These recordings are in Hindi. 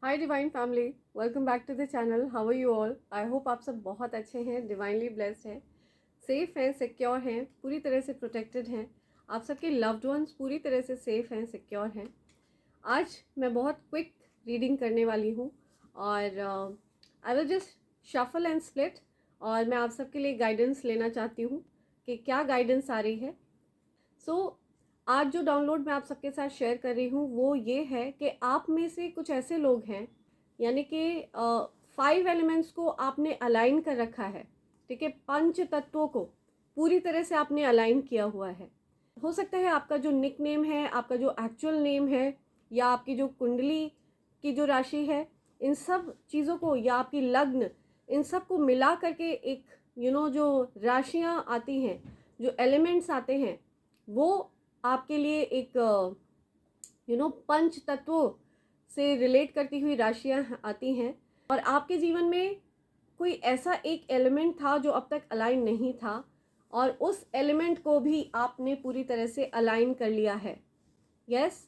Hi divine family, welcome back to the channel. How are you all? I hope आप सब बहुत अच्छे हैं, डिवाइनली ब्लेस्ड हैं, सेफ हैं, सिक्योर हैं, पूरी तरह से प्रोटेक्टेड हैं। आप सबके लव्ड वंस पूरी तरह से सेफ हैं, सिक्योर हैं। आज मैं बहुत क्विक रीडिंग करने वाली हूँ और I will just shuffle and split और मैं आप सबके लिए गाइडेंस लेना चाहती हूँ कि क्या गाइडेंस आ रही है। सो आज जो डाउनलोड मैं आप सबके साथ शेयर कर रही हूँ वो ये है कि आप में से कुछ ऐसे लोग हैं, यानी कि 5 एलिमेंट्स को आपने अलाइन कर रखा है। ठीक है, 5 तत्वों को पूरी तरह से आपने अलाइन किया हुआ है। हो सकता है आपका जो निक नेम है, आपका जो एक्चुअल नेम है, या आपकी जो कुंडली की जो राशि है, इन सब चीज़ों को, या आपकी लग्न, इन सब को मिला करके एक जो राशियाँ आती हैं, जो एलिमेंट्स आते हैं, वो आपके लिए एक पंच तत्वों से रिलेट करती हुई राशियां आती हैं। और आपके जीवन में कोई ऐसा एक एलिमेंट था जो अब तक अलाइन नहीं था, और उस एलिमेंट को भी आपने पूरी तरह से अलाइन कर लिया है। यस,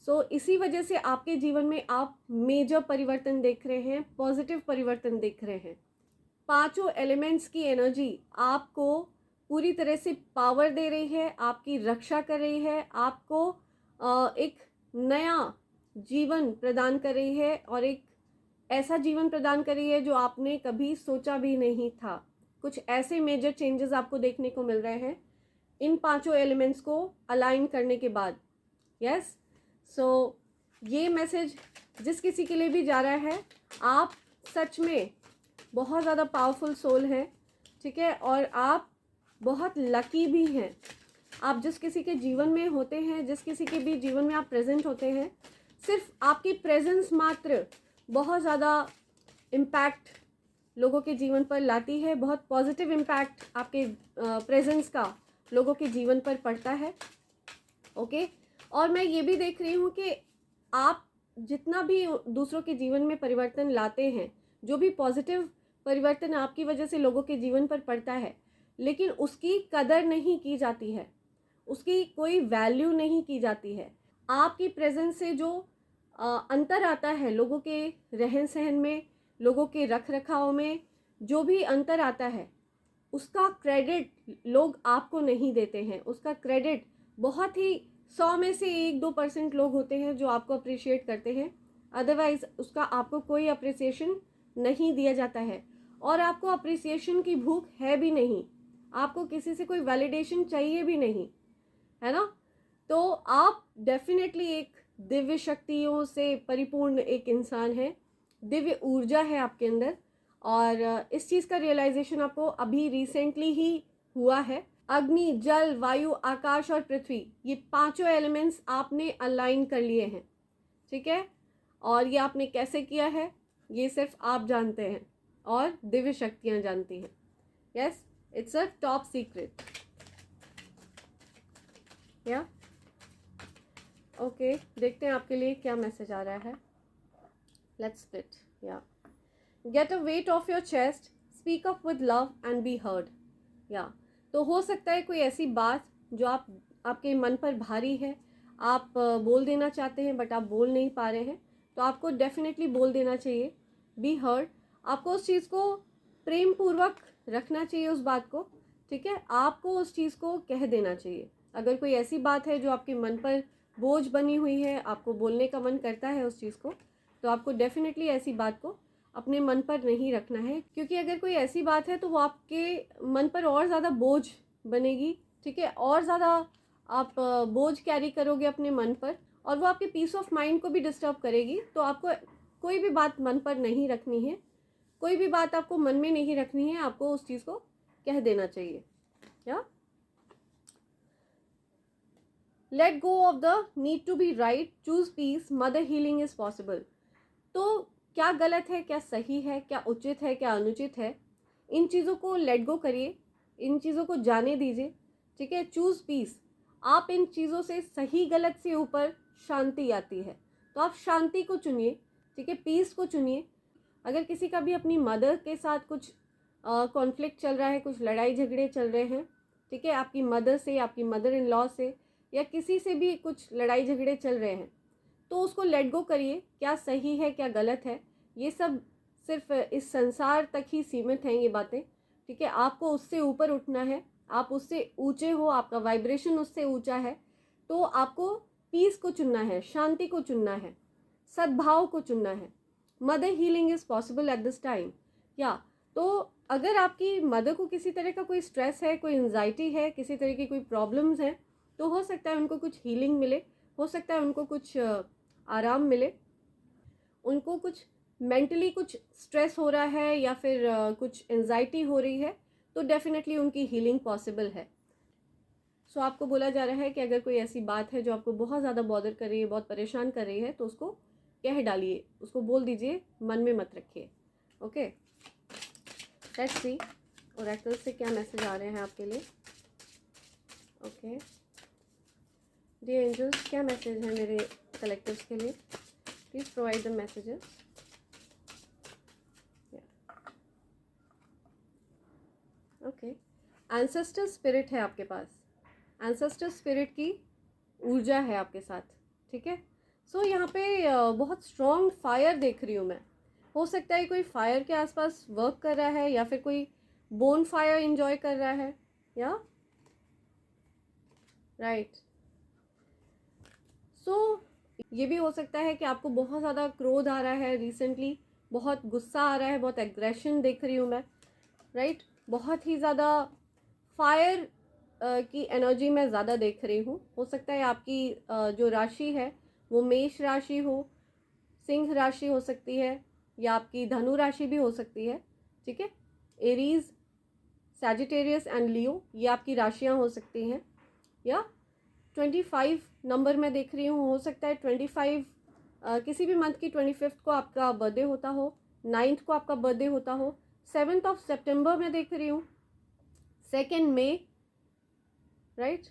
सो इसी वजह से आपके जीवन में आप मेजर परिवर्तन देख रहे हैं, पॉजिटिव परिवर्तन देख रहे हैं। पांचों एलिमेंट्स की एनर्जी आपको पूरी तरह से पावर दे रही है, आपकी रक्षा कर रही है, आपको एक नया जीवन प्रदान कर रही है, और एक ऐसा जीवन प्रदान कर रही है जो आपने कभी सोचा भी नहीं था। कुछ ऐसे मेजर चेंजेस आपको देखने को मिल रहे हैं इन पांचों एलिमेंट्स को अलाइन करने के बाद। यस, सो ये मैसेज जिस किसी के लिए भी जा रहा है, आप सच में बहुत ज़्यादा पावरफुल सोल है। ठीक है, और आप बहुत लकी भी हैं। आप जिस किसी के जीवन में होते हैं, जिस किसी के भी जीवन में आप प्रेजेंट होते हैं, सिर्फ आपकी प्रेजेंस मात्र बहुत ज़्यादा इम्पैक्ट लोगों के जीवन पर लाती है। बहुत पॉजिटिव इम्पैक्ट आपके प्रेजेंस का लोगों के जीवन पर पड़ता है। ओके, और मैं ये भी देख रही हूँ कि आप जितना भी दूसरों के जीवन में परिवर्तन लाते हैं, जो भी पॉजिटिव परिवर्तन आपकी वजह से लोगों के जीवन पर पड़ता है, लेकिन उसकी कदर नहीं की जाती है, उसकी कोई वैल्यू नहीं की जाती है। आपकी प्रेजेंस से जो अंतर आता है लोगों के रहन सहन में, लोगों के रख रखाव में, जो भी अंतर आता है, उसका क्रेडिट लोग आपको नहीं देते हैं। उसका क्रेडिट बहुत ही 100 में से 1-2% लोग होते हैं जो आपको अप्रिशिएट करते हैं। अदरवाइज उसका आपको कोई अप्रिसिएशन नहीं दिया जाता है, और आपको अप्रिसिएशन की भूख है भी नहीं। आपको किसी से कोई वैलिडेशन चाहिए भी नहीं, है ना। तो आप डेफिनेटली एक दिव्य शक्तियों से परिपूर्ण एक इंसान है, दिव्य ऊर्जा है आपके अंदर, और इस चीज़ का रियलाइजेशन आपको अभी रिसेंटली ही हुआ है। अग्नि, जल, वायु, आकाश और पृथ्वी, ये पांचों एलिमेंट्स आपने अलाइन कर लिए हैं। ठीक है, और ये आपने कैसे किया है, ये सिर्फ आप जानते हैं और दिव्य शक्तियां जानती हैं। Yes, it's a top secret. या ओके, देखते हैं आपके लिए क्या मैसेज आ रहा है। Let's split. या get a weight off your chest, speak up with love and be heard. या तो हो सकता है कोई ऐसी बात जो आपके मन पर भारी है, आप बोल देना चाहते हैं बट आप बोल नहीं पा रहे हैं, तो आपको डेफिनेटली बोल देना चाहिए। Be heard. आपको उस चीज़ को प्रेम पूर्वक रखना चाहिए, उस बात को। ठीक है, आपको उस चीज़ को कह देना चाहिए। अगर कोई ऐसी बात है जो आपके मन पर बोझ बनी हुई है, आपको बोलने का मन करता है उस चीज़ को, तो आपको डेफिनेटली ऐसी बात को अपने मन पर नहीं रखना है, क्योंकि अगर कोई ऐसी बात है तो वो आपके मन पर और ज़्यादा बोझ बनेगी। ठीक है, और ज़्यादा आप बोझ कैरी करोगे अपने मन पर, और वो आपके पीस ऑफ माइंड को भी डिस्टर्ब करेगी। तो आपको कोई भी बात मन पर नहीं रखनी है, कोई भी बात आपको मन में नहीं रखनी है, आपको उस चीज़ को कह देना चाहिए। या let go of the need to be right, choose peace, mother healing is possible. तो क्या गलत है, क्या सही है, क्या उचित है, क्या अनुचित है, इन चीज़ों को लेट गो करिए, इन चीज़ों को जाने दीजिए। ठीक है, चूज पीस। आप इन चीज़ों से, सही गलत से ऊपर शांति आती है, तो आप शांति को चुनिए। ठीक है, पीस को चुनिए। अगर किसी का भी अपनी मदर के साथ कुछ कॉन्फ्लिक्ट चल रहा है, कुछ लड़ाई झगड़े चल रहे हैं, ठीक है, आपकी मदर से, आपकी मदर इन लॉ से, या किसी से भी कुछ लड़ाई झगड़े चल रहे हैं, तो उसको लेट गो करिए। क्या सही है क्या गलत है, ये सब सिर्फ इस संसार तक ही सीमित हैं ये बातें, ठीक है। आपको उससे ऊपर उठना है, आप उससे ऊंचे हो, आपका वाइब्रेशन उससे ऊंचा है, तो आपको पीस को चुनना है, शांति को चुनना है, सद्भाव को चुनना है। Mother healing is possible at this time. या तो अगर आपकी मदर को किसी तरह का कोई स्ट्रेस है, कोई एंजाइटी है, किसी तरह की कोई प्रॉब्लम्स हैं, तो हो सकता है उनको कुछ हीलिंग मिले, हो सकता है उनको कुछ आराम मिले, उनको कुछ मेंटली कुछ स्ट्रेस हो रहा है या फिर कुछ एंजाइटी हो रही है, तो डेफिनेटली उनकी हीलिंग पॉसिबल है। सो आपको बोला जा रहा है कि अगर कोई ऐसी बात है जो आपको बहुत ज़्यादा बॉदर कर रही है, बहुत परेशान कर रही है, तो उसको कह डालिए, उसको बोल दीजिए, मन में मत रखिए। ओके, लेट्स सी ओरेकल से क्या मैसेज आ रहे हैं आपके लिए। ओके डियर एंजल्स, क्या मैसेज है मेरे कलेक्टिव्स के लिए? Please provide the messages. Okay, ancestor spirit है आपके पास, एंसेस्टर स्पिरिट की ऊर्जा है आपके साथ, ठीक है। सो यहाँ पे बहुत स्ट्रॉन्ग फायर देख रही हूँ मैं। हो सकता है कोई फायर के आसपास वर्क कर रहा है या फिर कोई बोन फायर इंजॉय कर रहा है, या राइट। सो ये भी हो सकता है कि आपको बहुत ज़्यादा क्रोध आ रहा है रिसेंटली, बहुत गुस्सा आ रहा है, बहुत एग्रेशन देख रही हूँ मैं, राइट। बहुत ही ज़्यादा फायर की एनर्जी मैं ज़्यादा देख रही हूँ। हो सकता है आपकी जो राशि है वो मेष राशि हो, सिंह राशि हो सकती है, या आपकी धनु राशि भी हो सकती है, ठीक है। एरीज, सैजिटेरियस एंड लियो, ये आपकी राशियाँ हो सकती हैं। या 25 नंबर मैं देख रही हूँ, हो सकता है 25 किसी भी मंथ की 25 को आपका बर्थडे होता हो, 9th को आपका बर्थडे होता हो, 7th ऑफ सितंबर में देख रही हूँ, 2nd May, right,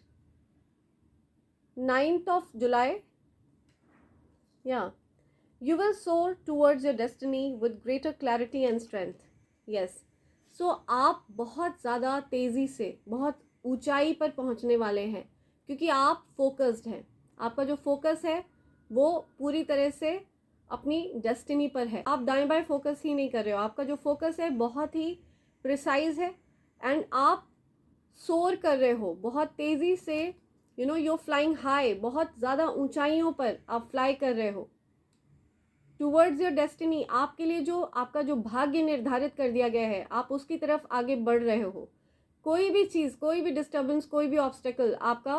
9th of July. या you will soar towards your destiny with greater clarity and strength. Yes. So आप बहुत ज़्यादा तेज़ी से बहुत ऊंचाई पर पहुंचने वाले हैं, क्योंकि आप फोकस्ड हैं। आपका जो फोकस है वो पूरी तरह से अपनी डेस्टिनी पर है। आप दाएं बाएं फोकस ही नहीं कर रहे हो, आपका जो फोकस है बहुत ही प्रिसाइज है, एंड आप सोर कर रहे हो बहुत तेज़ी से। You know you're flying high, बहुत ज़्यादा ऊंचाइयों पर आप फ्लाई कर रहे हो टूवर्ड्स योर डेस्टिनी। आपके लिए जो आपका जो भाग्य निर्धारित कर दिया गया है, आप उसकी तरफ आगे बढ़ रहे हो। कोई भी चीज़, कोई भी डिस्टर्बेंस, कोई भी ऑब्स्टेकल आपका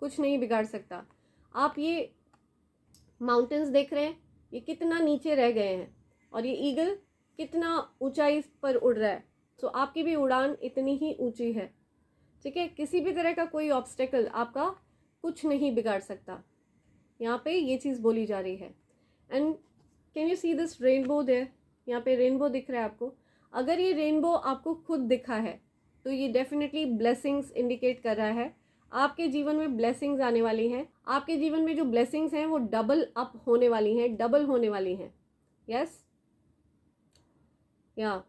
कुछ नहीं बिगाड़ सकता। आप ये माउंटेन्स देख रहे हैं, ये कितना नीचे रह गए हैं, और ये ईगल कितना ऊंचाई पर उड़ रहा है। सो आपकी भी उड़ान इतनी ही ऊंची है, ठीक है। किसी भी तरह का कोई ऑब्स्टेकल आपका कुछ नहीं बिगाड़ सकता। यहाँ पे ये चीज़ बोली जा रही है। And can you see this rainbow there? यहाँ पे रेनबो दिख रहा है आपको। अगर ये रेनबो आपको खुद दिखा है तो ये डेफिनेटली ब्लेसिंग्स इंडिकेट कर रहा है। आपके जीवन में ब्लेसिंग्स आने वाली हैं। आपके जीवन में जो ब्लेसिंग्स हैं वो डबल अप होने वाली हैं, डबल होने वाली हैं। यस, या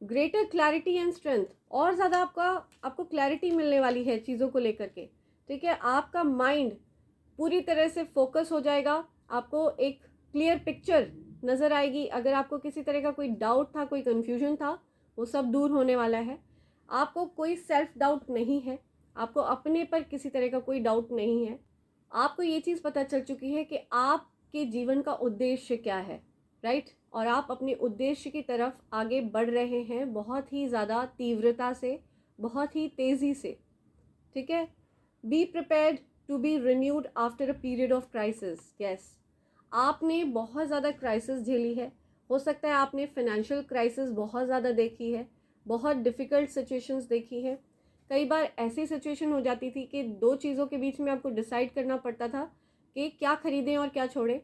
ग्रेटर क्लैरिटी एंड स्ट्रेंथ, और ज़्यादा आपको क्लैरिटी मिलने वाली है चीज़ों को लेकर के, ठीक है। आपका माइंड पूरी तरह से फोकस हो जाएगा, आपको एक क्लियर पिक्चर नज़र आएगी। अगर आपको किसी तरह का कोई डाउट था, कोई कन्फ्यूजन था, वो सब दूर होने वाला है। आपको कोई सेल्फ डाउट नहीं है, आपको अपने पर किसी तरह का कोई डाउट नहीं है। आपको ये चीज़ पता चल चुकी है कि आपके जीवन का उद्देश्य क्या है, राइट। और आप अपने उद्देश्य की तरफ आगे बढ़ रहे हैं बहुत ही ज़्यादा तीव्रता से, बहुत ही तेज़ी से, ठीक है। Be prepared to be renewed after a period of crisis. Yes, आपने बहुत ज़्यादा क्राइसिस झेली है। हो सकता है आपने फाइनेंशियल क्राइसिस बहुत ज़्यादा देखी है, बहुत डिफ़िकल्ट सिचुएशंस देखी है। कई बार ऐसी सिचुएशन हो जाती थी कि दो चीज़ों के बीच में आपको डिसाइड करना पड़ता था कि क्या खरीदें और क्या छोड़ें,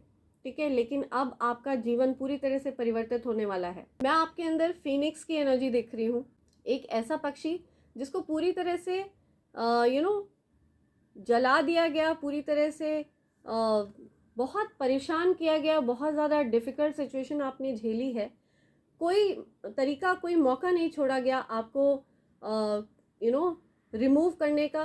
ठीक है। लेकिन अब आपका जीवन पूरी तरह से परिवर्तित होने वाला है। मैं आपके अंदर फीनिक्स की एनर्जी देख रही हूँ, एक ऐसा पक्षी जिसको पूरी तरह से जला दिया गया, पूरी तरह से बहुत परेशान किया गया, बहुत ज़्यादा डिफ़िकल्ट सिचुएशन आपने झेली है। कोई तरीका, कोई मौका नहीं छोड़ा गया आपको रिमूव करने का,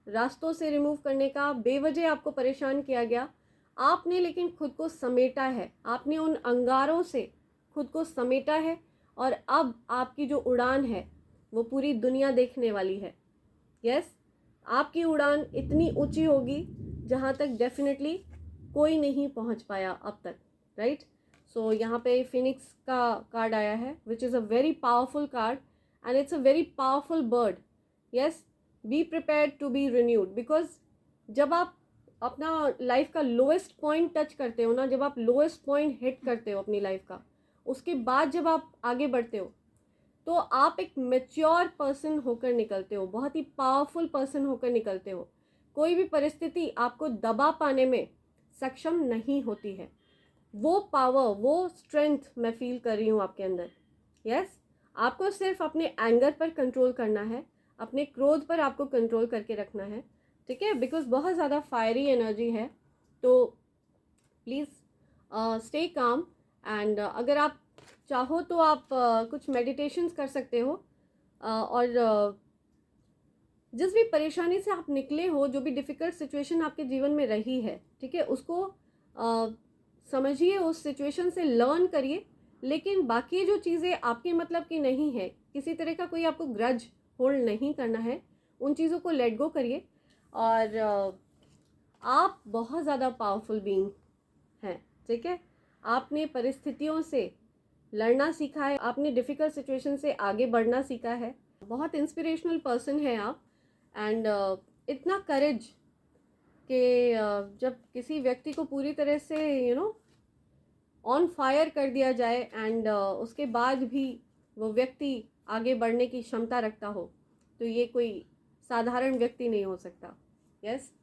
रास्तों से रिमूव करने का। बेवजह आपको परेशान किया गया। आपने लेकिन खुद को समेटा है, आपने उन अंगारों से खुद को समेटा है और अब आपकी जो उड़ान है वो पूरी दुनिया देखने वाली है। यस, आपकी उड़ान इतनी ऊंची होगी जहाँ तक डेफिनेटली कोई नहीं पहुँच पाया अब तक, राइट। सो यहाँ पे फिनिक्स का कार्ड आया है which is a very powerful card and it's a very powerful bird. Yes, be prepared to be renewed, because जब आप अपना लाइफ का लोएस्ट पॉइंट टच करते हो ना, जब आप लोएस्ट पॉइंट हिट करते हो अपनी लाइफ का, उसके बाद जब आप आगे बढ़ते हो तो आप एक मैच्योर पर्सन होकर निकलते हो, बहुत ही पावरफुल पर्सन होकर निकलते हो। कोई भी परिस्थिति आपको दबा पाने में सक्षम नहीं होती है। वो पावर, वो स्ट्रेंथ मैं फील कर रही हूँ आपके अंदर। यस, आपको सिर्फ अपने एंगर पर कंट्रोल करना है, अपने क्रोध पर आपको कंट्रोल करके रखना है, ठीक है, बिकॉज बहुत ज़्यादा फायरी एनर्जी है। तो प्लीज़ स्टे काम एंड अगर आप चाहो तो आप कुछ मेडिटेशंस कर सकते हो और जिस भी परेशानी से आप निकले हो, जो भी डिफ़िकल्ट सिचुएशन आपके जीवन में रही है, ठीक है, उसको समझिए, उस सिचुएशन से लर्न करिए। लेकिन बाकी जो चीज़ें आपके मतलब की नहीं है, किसी तरह का कोई आपको ग्रज होल्ड नहीं करना है, उन चीज़ों को लेट गो करिए। और आप बहुत ज़्यादा पावरफुल बीइंग हैं, ठीक है। आपने परिस्थितियों से लड़ना सीखा है, आपने डिफ़िकल्ट सिचुएशन से आगे बढ़ना सीखा है। बहुत इंस्पिरेशनल पर्सन है आप एंड इतना करेज कि जब किसी व्यक्ति को पूरी तरह से ऑन फायर कर दिया जाए एंड उसके बाद भी वो व्यक्ति आगे बढ़ने की क्षमता रखता हो, तो ये कोई साधारण व्यक्ति नहीं हो सकता। यस,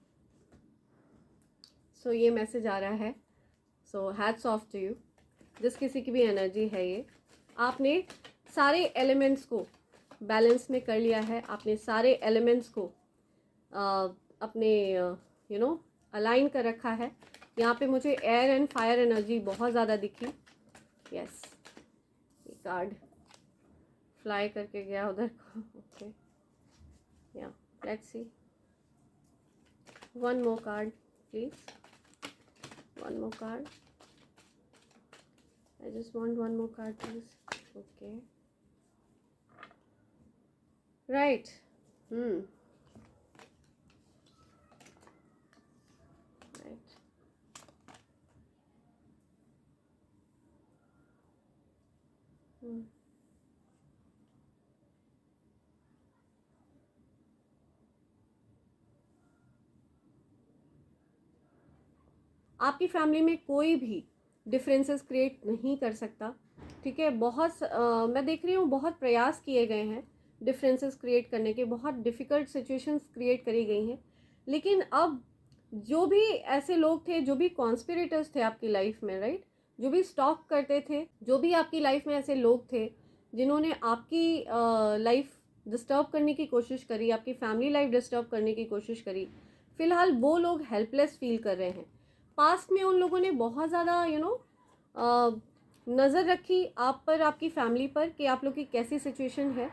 सो ये मैसेज आ रहा है। So hats off to you, जिस किसी की भी एनर्जी है ये, आपने सारे एलिमेंट्स को बैलेंस में कर लिया है, आपने सारे एलिमेंट्स को अपने अलाइन कर रखा है। यहाँ पे मुझे एयर एंड फायर एनर्जी बहुत ज़्यादा दिखी। यस, ये कार्ड फ्लाई करके गया उधर को। ओके, या let's see, one more card please, one more card, I just want one more card please. Okay, right. Right. आपकी फैमिली में कोई भी डिफरेंसेस क्रिएट नहीं कर सकता, ठीक है। बहुत मैं देख रही हूँ बहुत प्रयास किए गए हैं डिफरेंसेस क्रिएट करने के, बहुत डिफ़िकल्ट सिचुएशंस क्रिएट करी गई हैं, लेकिन अब जो भी ऐसे लोग थे, जो भी कॉन्स्पिरेटर्स थे आपकी लाइफ में, राइट, जो भी स्टॉक करते थे, जो भी आपकी लाइफ में ऐसे लोग थे जिन्होंने आपकी लाइफ डिस्टर्ब करने की कोशिश करी, आपकी फैमिली लाइफ डिस्टर्ब करने की कोशिश करी, फ़िलहाल वो लोग हेल्पलेस फील कर रहे हैं। पास्ट में उन लोगों ने बहुत ज़्यादा नज़र रखी आप पर, आपकी फैमिली पर, कि आप लोग की कैसी सिचुएशन है,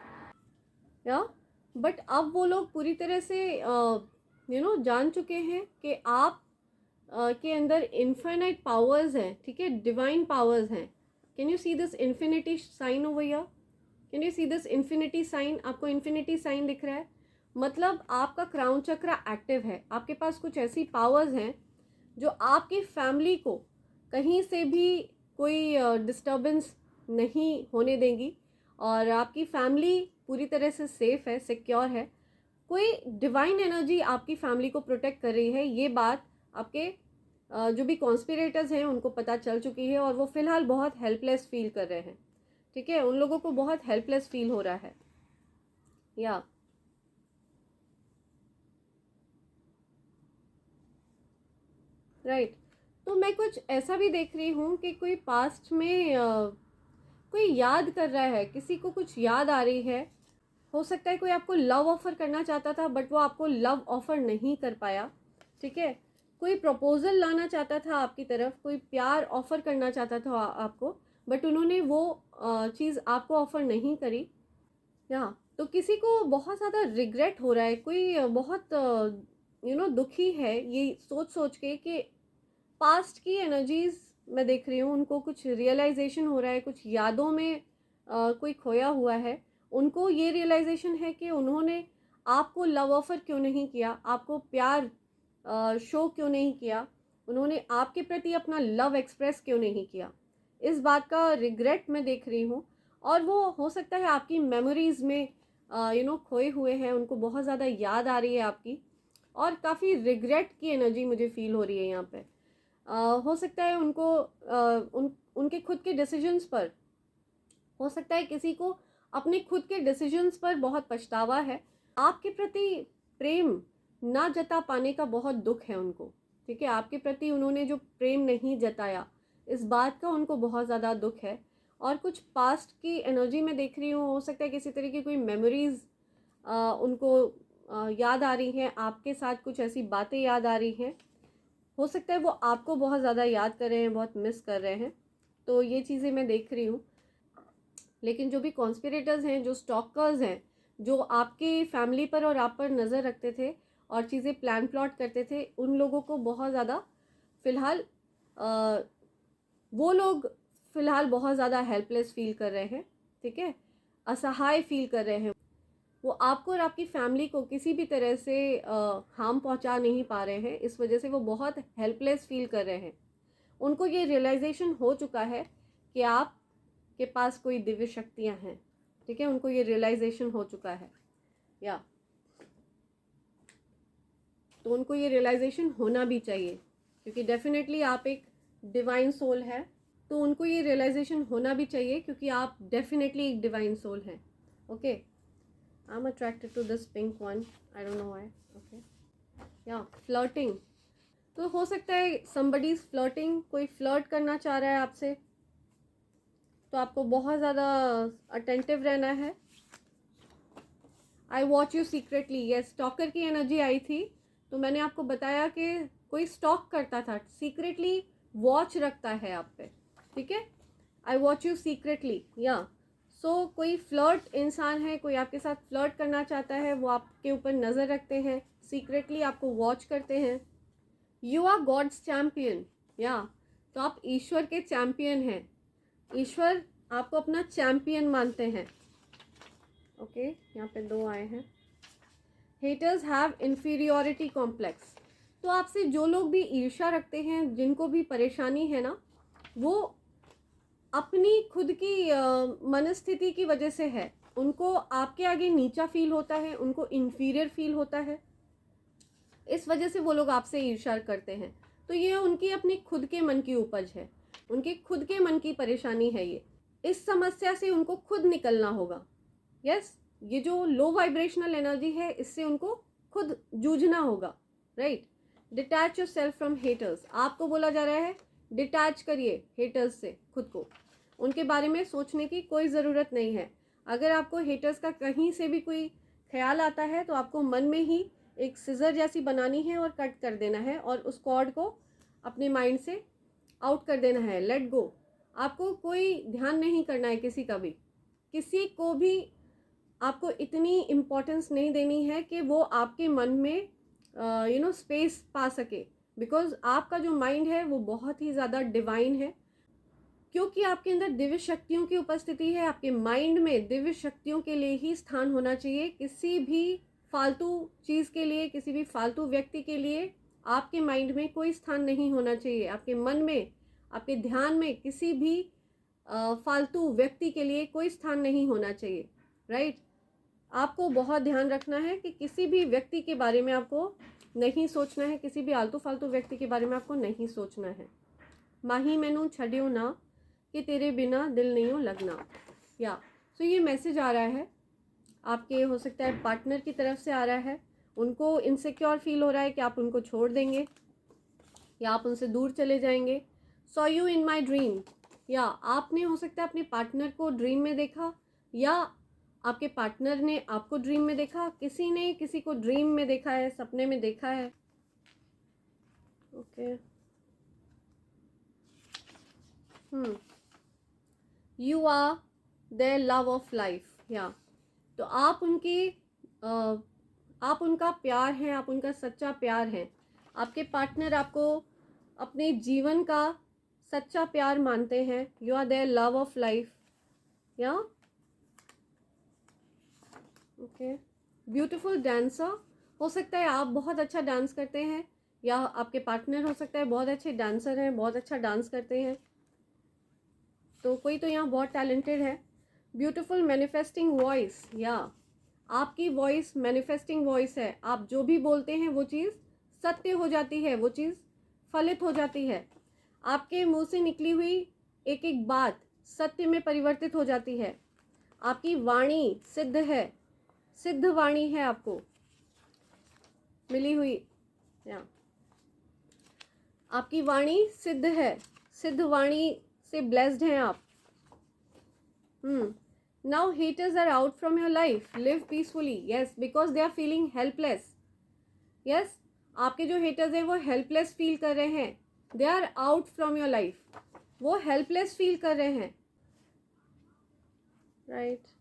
या बट अब वो लोग पूरी तरह से जान चुके हैं कि आप के अंदर इन्फिनिट पावर्स हैं, ठीक है, डिवाइन पावर्स हैं। Can you see this infinity sign over here? Can you see this infinity sign? आपको इन्फिनिटी साइन दिख रहा है, मतलब आपका क्राउन चक्र एक्टिव है, आपके पास कुछ ऐसी पावर्स हैं जो आपकी फैमिली को कहीं से भी कोई डिस्टर्बेंस नहीं होने देंगी और आपकी फैमिली पूरी तरह से सेफ है, सिक्योर है। कोई डिवाइन एनर्जी आपकी फैमिली को प्रोटेक्ट कर रही है, ये बात आपके जो भी कॉन्स्पिरेटर्स हैं उनको पता चल चुकी है और वो फ़िलहाल बहुत हेल्पलेस फील कर रहे हैं, ठीक है, उन लोगों को बहुत हेल्पलेस फील हो रहा है। या राइट, तो मैं कुछ ऐसा भी देख रही हूँ कि कोई पास्ट में कोई याद कर रहा है, किसी को कुछ याद आ रही है। हो सकता है कोई आपको लव ऑफ़र करना चाहता था बट वो आपको लव ऑफ़र नहीं कर पाया, ठीक है। कोई प्रपोज़ल लाना चाहता था आपकी तरफ, कोई प्यार ऑफ़र करना चाहता था आपको, बट उन्होंने वो चीज़ आपको ऑफ़र नहीं करी। या तो किसी को बहुत ज़्यादा रिग्रेट हो रहा है, कोई बहुत दुखी है ये सोच सोच के कि पास्ट की एनर्जीज मैं देख रही हूँ, उनको कुछ रियलाइजेशन हो रहा है, कुछ यादों में कोई खोया हुआ है। उनको ये रियलाइजेशन है कि उन्होंने आपको लव ऑफर क्यों नहीं किया, आपको प्यार शो क्यों नहीं किया, उन्होंने आपके प्रति अपना लव एक्सप्रेस क्यों नहीं किया। इस बात का रिग्रेट मैं देख रही हूँ। और वो हो सकता है आपकी मेमोरीज़ में खोए हुए हैं, उनको बहुत ज़्यादा याद आ रही है आपकी, और काफ़ी रिग्रेट की एनर्जी मुझे फील हो रही है यहाँ पे। हो सकता है उनको उनके खुद के डिसीजंस पर, हो सकता है किसी को अपने खुद के डिसीजंस पर बहुत पछतावा है। आपके प्रति प्रेम ना जता पाने का बहुत दुख है उनको, ठीक है। आपके प्रति उन्होंने जो प्रेम नहीं जताया, इस बात का उनको बहुत ज़्यादा दुख है। और कुछ पास्ट की एनर्जी में देख रही हूँ, हो सकता है किसी तरह की कोई मेमोरीज़ उनको याद आ रही हैं, आपके साथ कुछ ऐसी बातें याद आ रही हैं। हो सकता है वो आपको बहुत ज़्यादा याद कर रहे हैं, बहुत मिस कर रहे हैं। तो ये चीज़ें मैं देख रही हूँ। लेकिन जो भी कॉन्स्पिरेटर्स हैं, जो स्टॉकर्स हैं, जो आपकी फैमिली पर और आप पर नज़र रखते थे और चीज़ें प्लान प्लॉट करते थे, उन लोगों को बहुत ज़्यादा फ़िलहाल वो लोग फ़िलहाल बहुत ज़्यादा हेल्पलेस फील कर रहे हैं, ठीक है, असहाय फील कर रहे हैं। वो आपको और आपकी फैमिली को किसी भी तरह से हार्म पहुंचा नहीं पा रहे हैं, इस वजह से वो बहुत हेल्पलेस फील कर रहे हैं। उनको ये रियलाइजेशन हो चुका है कि आप के पास कोई दिव्य शक्तियां हैं, ठीक है, उनको ये रियलाइजेशन हो चुका है। या तो उनको ये रियलाइजेशन होना भी चाहिए, क्योंकि डेफिनेटली आप एक डिवाइन सोल है। तो उनको ये रियलाइजेशन होना भी चाहिए, क्योंकि आप डेफिनेटली एक डिवाइन सोल हैं। Okay, I am attracted to this pink one, I don't know why. Okay, या फ्लर्टिंग, तो हो सकता है समबडी इज फ्लर्टिंग, कोई फ्लर्ट करना चाह रहा है आपसे, तो आपको बहुत ज़्यादा अटेंटिव रहना है। I watch you secretly, yes, stalker की एनर्जी आई थी, तो मैंने आपको बताया कि कोई स्टॉक करता था, सीक्रेटली वॉच रखता है आप पे, ठीक है। आई वॉच यू सीक्रेटली, या सो कोई फ्लर्ट इंसान है, कोई आपके साथ फ्लर्ट करना चाहता है, वो आपके ऊपर नज़र रखते हैं, सीक्रेटली आपको वॉच करते हैं। यू आर गॉड्स चैम्पियन, या तो आप ईश्वर के चैम्पियन हैं, ईश्वर आपको अपना चैम्पियन मानते हैं। ओके, यहाँ पे दो आए हैं। हेटर्स हैव इन्फीरियोरिटी कॉम्प्लेक्स, तो आपसे जो लोग भी ईर्ष्या रखते हैं, जिनको भी परेशानी है ना, वो अपनी खुद की मनस्थिति की वजह से है। उनको आपके आगे नीचा फील होता है, उनको इन्फीरियर फील होता है, इस वजह से वो लोग आपसे ईर्ष्या करते हैं। तो ये उनकी अपनी खुद के मन की उपज है, उनके खुद के मन की परेशानी है ये। इस समस्या से उनको खुद निकलना होगा। यस, ये जो लो वाइब्रेशनल एनर्जी है, इससे उनको खुद जूझना होगा, right. Detach your self from haters, आपको बोला जा रहा है डिटैच करिए हेटर्स से खुद को, उनके बारे में सोचने की कोई ज़रूरत नहीं है। अगर आपको हेटर्स का कहीं से भी कोई ख्याल आता है, तो आपको मन में ही एक सिजर जैसी बनानी है और कट कर देना है, और उस कॉर्ड को अपने माइंड से आउट कर देना है, लेट गो। आपको कोई ध्यान नहीं करना है किसी का भी, किसी को भी आपको इतनी इम्पोर्टेंस नहीं देनी है कि वो आपके मन में स्पेस पा सके, बिकॉज आपका जो माइंड है वो बहुत ही ज़्यादा डिवाइन है, क्योंकि आपके अंदर दिव्य शक्तियों की उपस्थिति है। आपके माइंड में दिव्य शक्तियों के लिए ही स्थान होना चाहिए, किसी भी फालतू चीज़ के लिए, किसी भी फालतू व्यक्ति के लिए आपके माइंड में कोई स्थान नहीं होना चाहिए। आपके मन में, आपके ध्यान में किसी भी फालतू व्यक्ति के लिए कोई स्थान नहीं होना चाहिए, राइट। आपको बहुत ध्यान रखना है कि किसी भी व्यक्ति के बारे में आपको नहीं सोचना है, किसी भी आलतू फालतू व्यक्ति के बारे में आपको नहीं सोचना है। माही मैनू छड़ियो ना कि तेरे बिना दिल नहीं हो लगना, या तो ये मैसेज आ रहा है आपके, हो सकता है पार्टनर की तरफ से आ रहा है। उनको इनसिक्योर फील हो रहा है कि आप उनको छोड़ देंगे या आप उनसे दूर चले जाएंगे। Saw you in my dream, या आपने हो सकता है अपने पार्टनर को ड्रीम में देखा, या आपके पार्टनर ने आपको ड्रीम में देखा, किसी ने किसी को ड्रीम में देखा है, सपने में देखा है। Okay, you are their love of life, या तो आप उनकी आप उनका प्यार हैं, आप उनका सच्चा प्यार हैं। आपके पार्टनर आपको अपने जीवन का सच्चा प्यार मानते हैं, you are their love of life, या ओके। ब्यूटीफुल डांसर, हो सकता है आप बहुत अच्छा डांस करते हैं, या आपके पार्टनर हो सकता है बहुत अच्छे डांसर हैं, बहुत अच्छा डांस करते हैं, तो कोई तो यहाँ बहुत टैलेंटेड है। ब्यूटीफुल मैनिफेस्टिंग वॉइस, या आपकी वॉइस मैनिफेस्टिंग वॉइस है, आप जो भी बोलते हैं वो चीज़ सत्य हो जाती है, वो चीज़ फलित हो जाती है। आपके मुंह से निकली हुई एक एक बात सत्य में परिवर्तित हो जाती है। आपकी वाणी सिद्ध है, सिद्ध वाणी है आपको मिली हुई, या आपकी वाणी सिद्ध है, सिद्ध वाणी से ब्लेस्ड हैं आप। Now haters are out from your life, live peacefully, yes, because they are feeling helpless, yes, आपके जो haters हैं वो helpless feel कर रहे हैं, they are out from your life, वो helpless feel कर रहे हैं, right।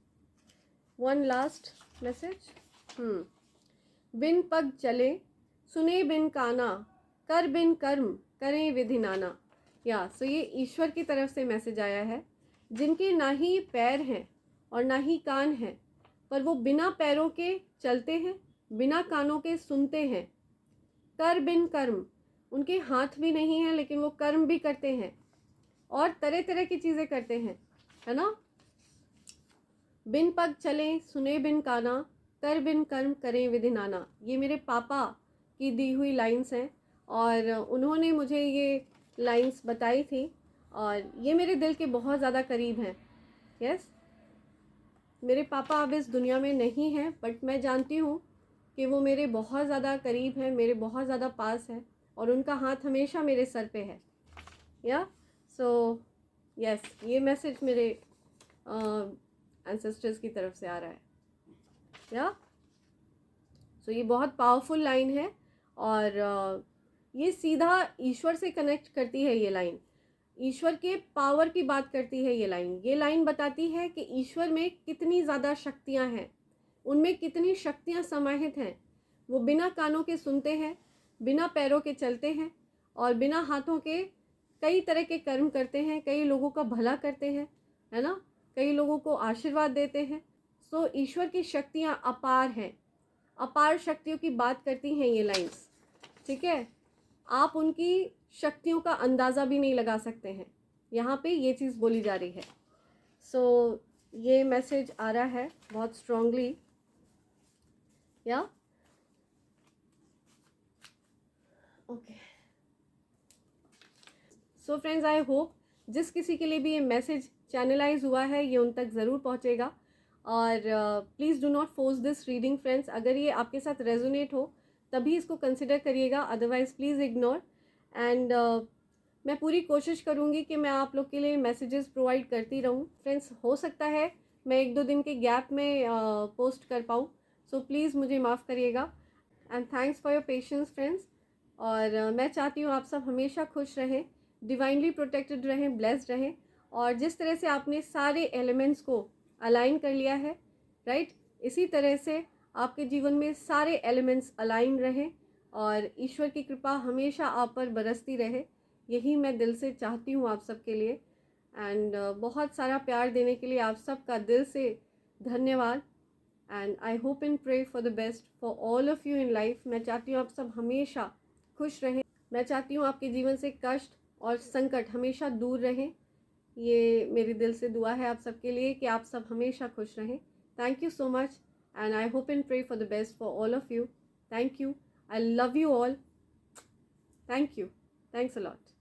one last message, बिन पग चले सुने बिन काना, कर बिन कर्म करें विधि नाना, या सो ये ईश्वर की तरफ से मैसेज आया है। जिनके ना ही पैर हैं और ना ही कान हैं, पर वो बिना पैरों के चलते हैं, बिना कानों के सुनते हैं, कर बिन कर्म, उनके हाथ भी नहीं हैं लेकिन वो कर्म भी करते हैं और तरह तरह की चीज़ें करते हैं, है ना। बिन पग चले सुने बिन काना, कर बिन कर्म करें विधि नाना, ये मेरे पापा की दी हुई लाइंस हैं और उन्होंने मुझे ये लाइंस बताई थी और ये मेरे दिल के बहुत ज़्यादा करीब हैं। यस, मेरे पापा अब इस दुनिया में नहीं हैं, बट मैं जानती हूँ कि वो मेरे बहुत ज़्यादा करीब हैं, मेरे बहुत ज़्यादा पास है और उनका हाथ हमेशा मेरे सर पे है। या सो यस, ये मैसेज मेरे एंसेस्टर्स की तरफ से आ रहा है। या सो ये बहुत पावरफुल लाइन है और ये सीधा ईश्वर से कनेक्ट करती है। ये लाइन ईश्वर के पावर की बात करती है। ये लाइन बताती है कि ईश्वर में कितनी ज़्यादा शक्तियाँ हैं, उनमें कितनी शक्तियाँ समाहित हैं। वो बिना कानों के सुनते हैं, बिना पैरों के चलते हैं और बिना हाथों के कई तरह के कर्म करते हैं, कई लोगों का भला करते हैं, है ना, कई लोगों को आशीर्वाद देते हैं। सो ईश्वर की शक्तियाँ अपार हैं, अपार शक्तियों की बात करती हैं ये लाइन्स। ठीक है, आप उनकी शक्तियों का अंदाज़ा भी नहीं लगा सकते हैं। यहाँ पे ये चीज़ बोली जा रही है। सो ये मैसेज आ रहा है बहुत स्ट्रांगली। या okay, so friends, I hope जिस किसी के लिए भी ये मैसेज चैनलाइज हुआ है ये उन तक ज़रूर पहुँचेगा। और please do not force this reading friends. अगर ये आपके साथ रेजोनेट हो तभी इसको कंसिडर करिएगा, अदरवाइज़ प्लीज़ इग्नोर। एंड मैं पूरी कोशिश करूँगी कि मैं आप लोग के लिए मैसेजेस प्रोवाइड करती रहूँ फ्रेंड्स। हो सकता है मैं 1-2 दिन के गैप में पोस्ट कर पाऊँ, सो प्लीज़ मुझे माफ़ करिएगा। And thanks for your patience friends. और मैं चाहती हूँ आप सब हमेशा खुश रहें, डिवाइनली प्रोटेक्टेड रहें, ब्लेस्ड रहें। और जिस तरह से आपने सारे एलिमेंट्स को अलाइन कर लिया है, राइट, इसी तरह से आपके जीवन में सारे एलिमेंट्स अलाइन रहें और ईश्वर की कृपा हमेशा आप पर बरसती रहे। यही मैं दिल से चाहती हूँ आप सब के लिए। एंड बहुत सारा प्यार देने के लिए आप सब का दिल से धन्यवाद। And I hope and pray for the best for all of you in life. मैं चाहती हूँ आप सब हमेशा खुश रहें। मैं चाहती हूँ आपके जीवन से कष्ट और संकट हमेशा दूर रहें। ये मेरी दिल से दुआ है आप सबके लिए कि आप सब हमेशा खुश रहें। Thank you so much and I hope and pray for the best for all of you. Thank you, I love you all. Thank you, thanks a lot.